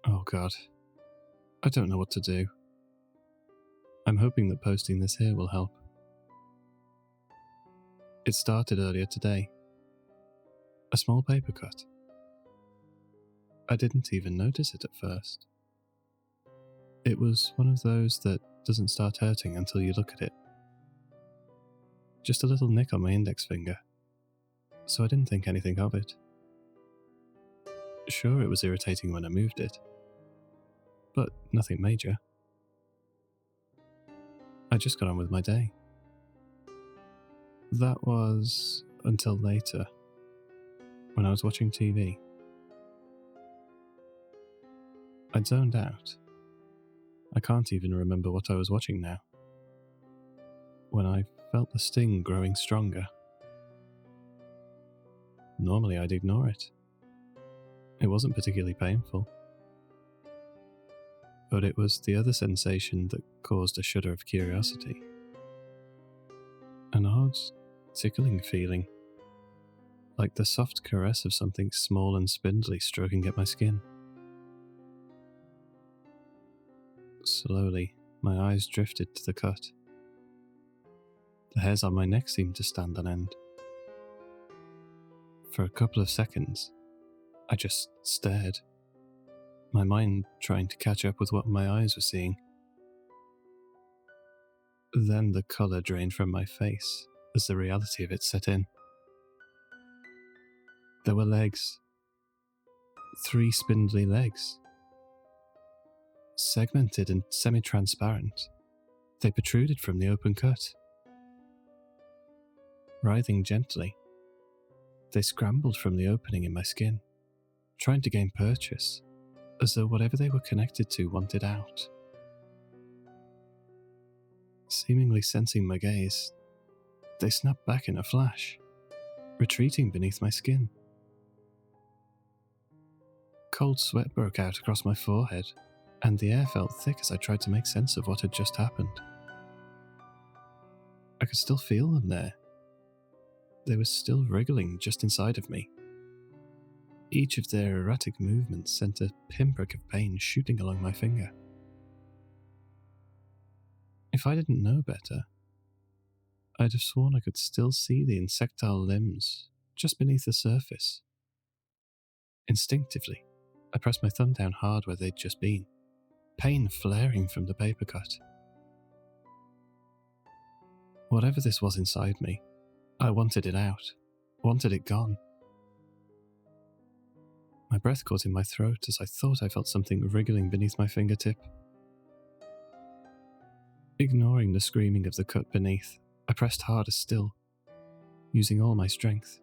Oh god. I don't know what to do. I'm hoping that posting this here will help. It started earlier today. A small paper cut. I didn't even notice it at first. It was one of those that doesn't start hurting until you look at it. Just a little nick on my index finger, so I didn't think anything of it. Sure, it was irritating when I moved it, but nothing major. I just got on with my day. That was until later, when I was watching TV. I'd zoned out. I can't even remember what I was watching now, when I felt the sting growing stronger. Normally I'd ignore it. It wasn't particularly painful. But it was the other sensation that caused a shudder of curiosity. An odd, tickling feeling, like the soft caress of something small and spindly stroking at my skin. Slowly, my eyes drifted to the cut. The hairs on my neck seemed to stand on end. For a couple of seconds, I just stared, my mind trying to catch up with what my eyes were seeing. Then the colour drained from my face as the reality of it set in. There were legs. 3 spindly legs. Segmented and semi-transparent, they protruded from the open cut. Writhing gently, they scrambled from the opening in my skin, trying to gain purchase, as though whatever they were connected to wanted out. Seemingly sensing my gaze, they snapped back in a flash, retreating beneath my skin. Cold sweat broke out across my forehead, and the air felt thick as I tried to make sense of what had just happened. I could still feel them there. They were still wriggling just inside of me. Each of their erratic movements sent a pinprick of pain shooting along my finger. If I didn't know better, I'd have sworn I could still see the insectile limbs just beneath the surface. Instinctively, I pressed my thumb down hard where they'd just been, pain flaring from the paper cut. Whatever this was inside me, I wanted it out, wanted it gone. My breath caught in my throat as I thought I felt something wriggling beneath my fingertip. Ignoring the screaming of the cut beneath, I pressed harder still, using all my strength.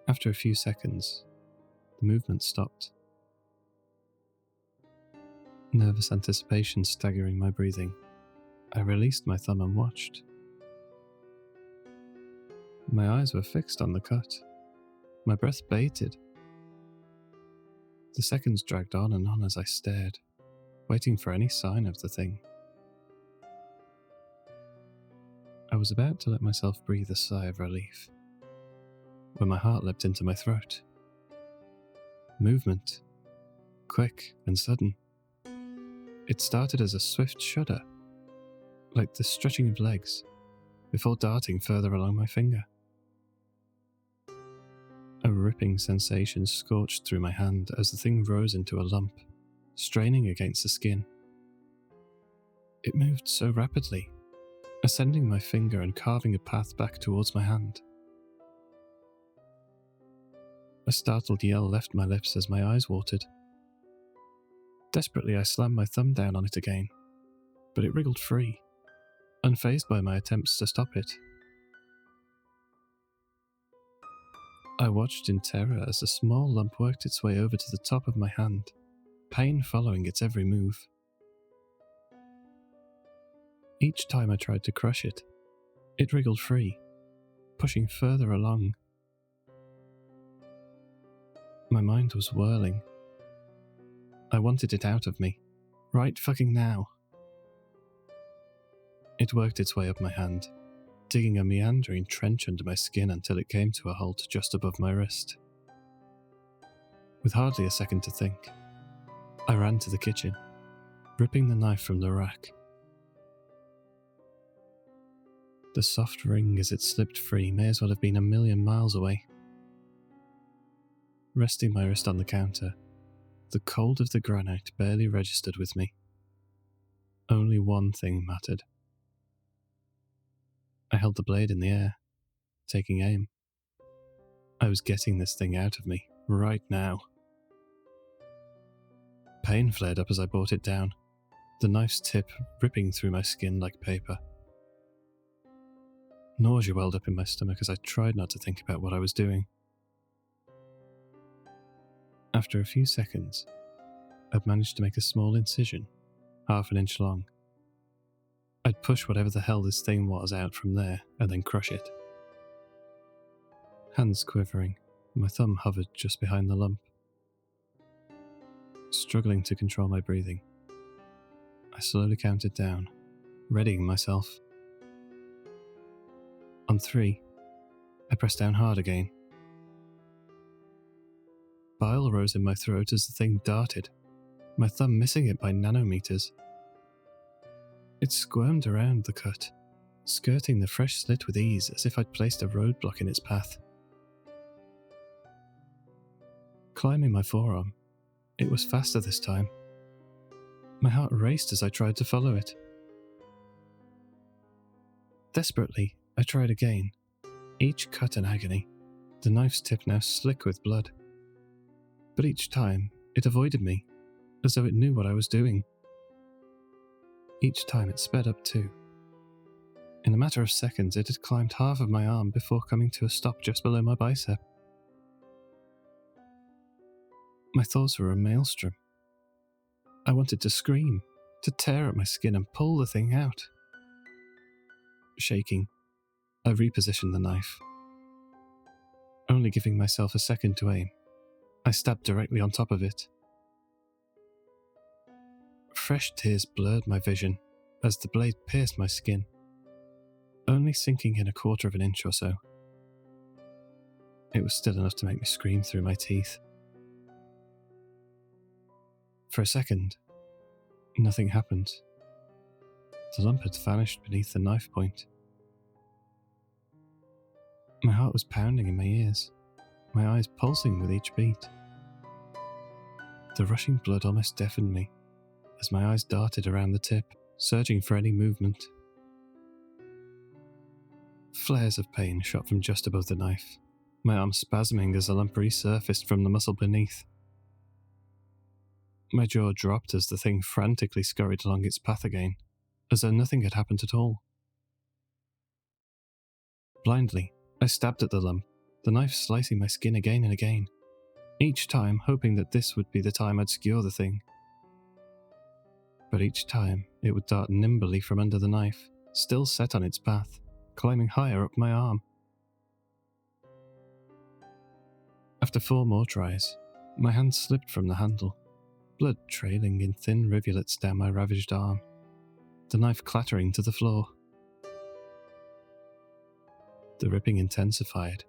After a few seconds, the movement stopped. Nervous anticipation staggering my breathing, I released my thumb and watched. My eyes were fixed on the cut, my breath bated. The seconds dragged on and on as I stared, waiting for any sign of the thing. I was about to let myself breathe a sigh of relief, when my heart leapt into my throat. Movement, quick and sudden. It started as a swift shudder, like the stretching of legs, before darting further along my finger. A ripping sensation scorched through my hand as the thing rose into a lump, straining against the skin. It moved so rapidly, ascending my finger and carving a path back towards my hand. A startled yell left my lips as my eyes watered. Desperately, I slammed my thumb down on it again, but it wriggled free, unfazed by my attempts to stop it. I watched in terror as the small lump worked its way over to the top of my hand, pain following its every move. Each time I tried to crush it, it wriggled free, pushing further along. My mind was whirling. I wanted it out of me, right fucking now. It worked its way up my hand, digging a meandering trench under my skin until it came to a halt just above my wrist. With hardly a second to think, I ran to the kitchen, ripping the knife from the rack. The soft ring as it slipped free may as well have been a million miles away. Resting my wrist on the counter, the cold of the granite barely registered with me. Only one thing mattered. I held the blade in the air, taking aim. I was getting this thing out of me, right now. Pain flared up as I brought it down, the knife's tip ripping through my skin like paper. Nausea welled up in my stomach as I tried not to think about what I was doing. After a few seconds, I'd managed to make a small incision, half an inch long. I'd push whatever the hell this thing was out from there and then crush it. Hands quivering, my thumb hovered just behind the lump. Struggling to control my breathing, I slowly counted down, readying myself. On 3, I pressed down hard again. Bile rose in my throat as the thing darted, my thumb missing it by nanometers. It squirmed around the cut, skirting the fresh slit with ease as if I'd placed a roadblock in its path. Climbing my forearm, it was faster this time. My heart raced as I tried to follow it. Desperately, I tried again, each cut an agony, the knife's tip now slick with blood. But each time, it avoided me, as though it knew what I was doing. Each time it sped up too. In a matter of seconds, it had climbed half of my arm before coming to a stop just below my bicep. My thoughts were a maelstrom. I wanted to scream, to tear at my skin and pull the thing out. Shaking, I repositioned the knife. Only giving myself a second to aim, I stabbed directly on top of it. Fresh tears blurred my vision as the blade pierced my skin, only sinking in a quarter of an inch or so. It was still enough to make me scream through my teeth. For a second, nothing happened. The lump had vanished beneath the knife point. My heart was pounding in my ears, my eyes pulsing with each beat. The rushing blood almost deafened me as my eyes darted around the tip, searching for any movement. Flares of pain shot from just above the knife, my arm spasming as the lump resurfaced from the muscle beneath. My jaw dropped as the thing frantically scurried along its path again, as though nothing had happened at all. Blindly, I stabbed at the lump, the knife slicing my skin again and again, each time hoping that this would be the time I'd skewer the thing. But each time, it would dart nimbly from under the knife, still set on its path, climbing higher up my arm. After 4 more tries, my hand slipped from the handle, blood trailing in thin rivulets down my ravaged arm, the knife clattering to the floor. The ripping intensified,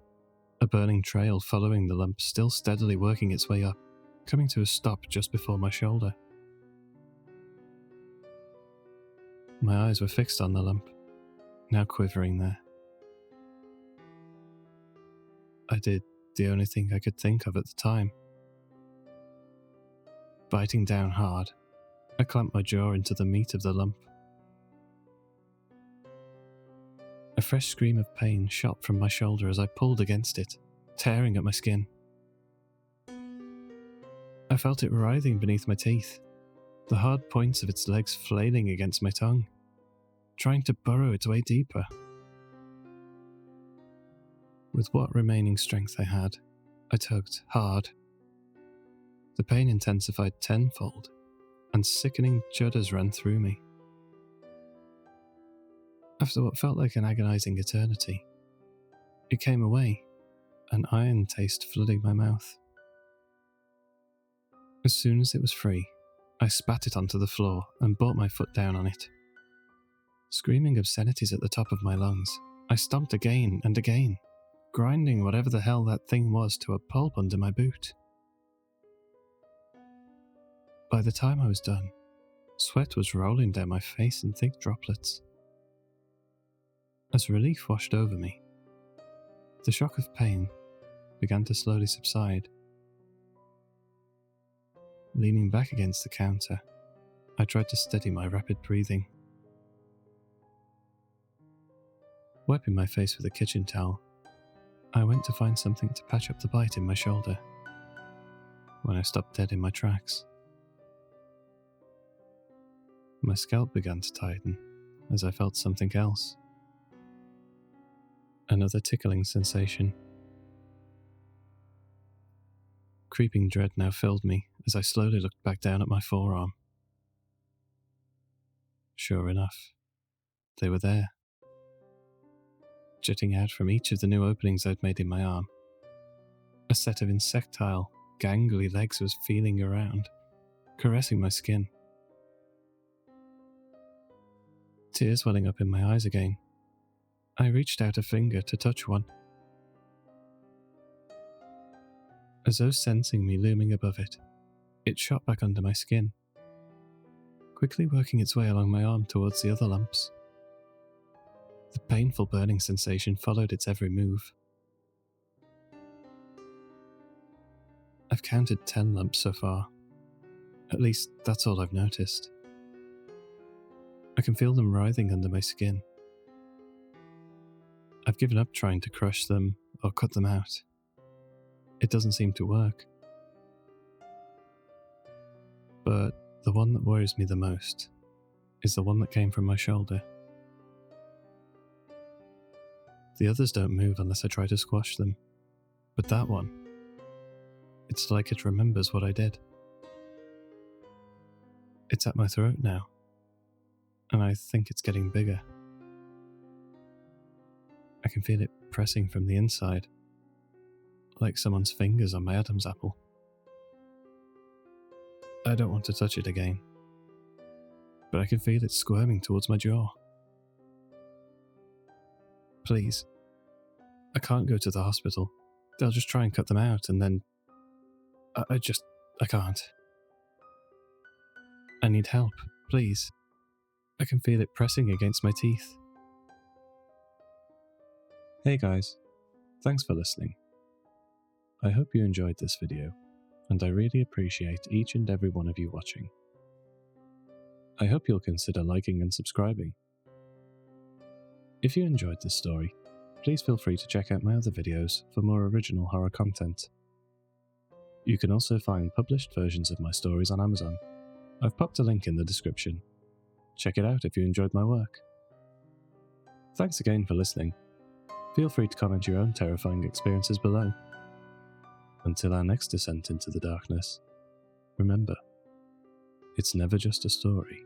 a burning trail following the lump still steadily working its way up, coming to a stop just before my shoulder. My eyes were fixed on the lump, now quivering there. I did the only thing I could think of at the time. Biting down hard, I clamped my jaw into the meat of the lump. A fresh scream of pain shot from my shoulder as I pulled against it, tearing at my skin. I felt it writhing beneath my teeth, the hard points of its legs flailing against my tongue, trying to burrow its way deeper. With what remaining strength I had, I tugged hard. The pain intensified tenfold, and sickening judders ran through me. After what felt like an agonizing eternity, it came away, an iron taste flooding my mouth. As soon as it was free, I spat it onto the floor and brought my foot down on it. Screaming obscenities at the top of my lungs, I stomped again and again, grinding whatever the hell that thing was to a pulp under my boot. By the time I was done, sweat was rolling down my face in thick droplets. As relief washed over me, the shock of pain began to slowly subside. Leaning back against the counter, I tried to steady my rapid breathing. Wiping my face with a kitchen towel, I went to find something to patch up the bite in my shoulder, when I stopped dead in my tracks. My scalp began to tighten as I felt something else. Another tickling sensation. Creeping dread now filled me as I slowly looked back down at my forearm. Sure enough, they were there. Jutting out from each of the new openings I'd made in my arm, a set of insectile, gangly legs was feeling around, caressing my skin. Tears welling up in my eyes again, I reached out a finger to touch one. As though sensing me looming above it, it shot back under my skin, quickly working its way along my arm towards the other lumps. The painful burning sensation followed its every move. I've counted 10 lumps so far. At least, that's all I've noticed. I can feel them writhing under my skin. I've given up trying to crush them or cut them out. It doesn't seem to work. But the one that worries me the most is the one that came from my shoulder. The others don't move unless I try to squash them, but that one, it's like it remembers what I did. It's at my throat now, and I think it's getting bigger. I can feel it pressing from the inside, like someone's fingers on my Adam's apple. I don't want to touch it again, but I can feel it squirming towards my jaw. Please. I can't go to the hospital. They'll just try and cut them out and then... I can't. I need help, please. I can feel it pressing against my teeth. Hey guys, thanks for listening. I hope you enjoyed this video, and I really appreciate each and every one of you watching. I hope you'll consider liking and subscribing. If you enjoyed this story, please feel free to check out my other videos for more original horror content. You can also find published versions of my stories on Amazon. I've popped a link in the description. Check it out if you enjoyed my work. Thanks again for listening. Feel free to comment your own terrifying experiences below. Until our next descent into the darkness, remember, it's never just a story.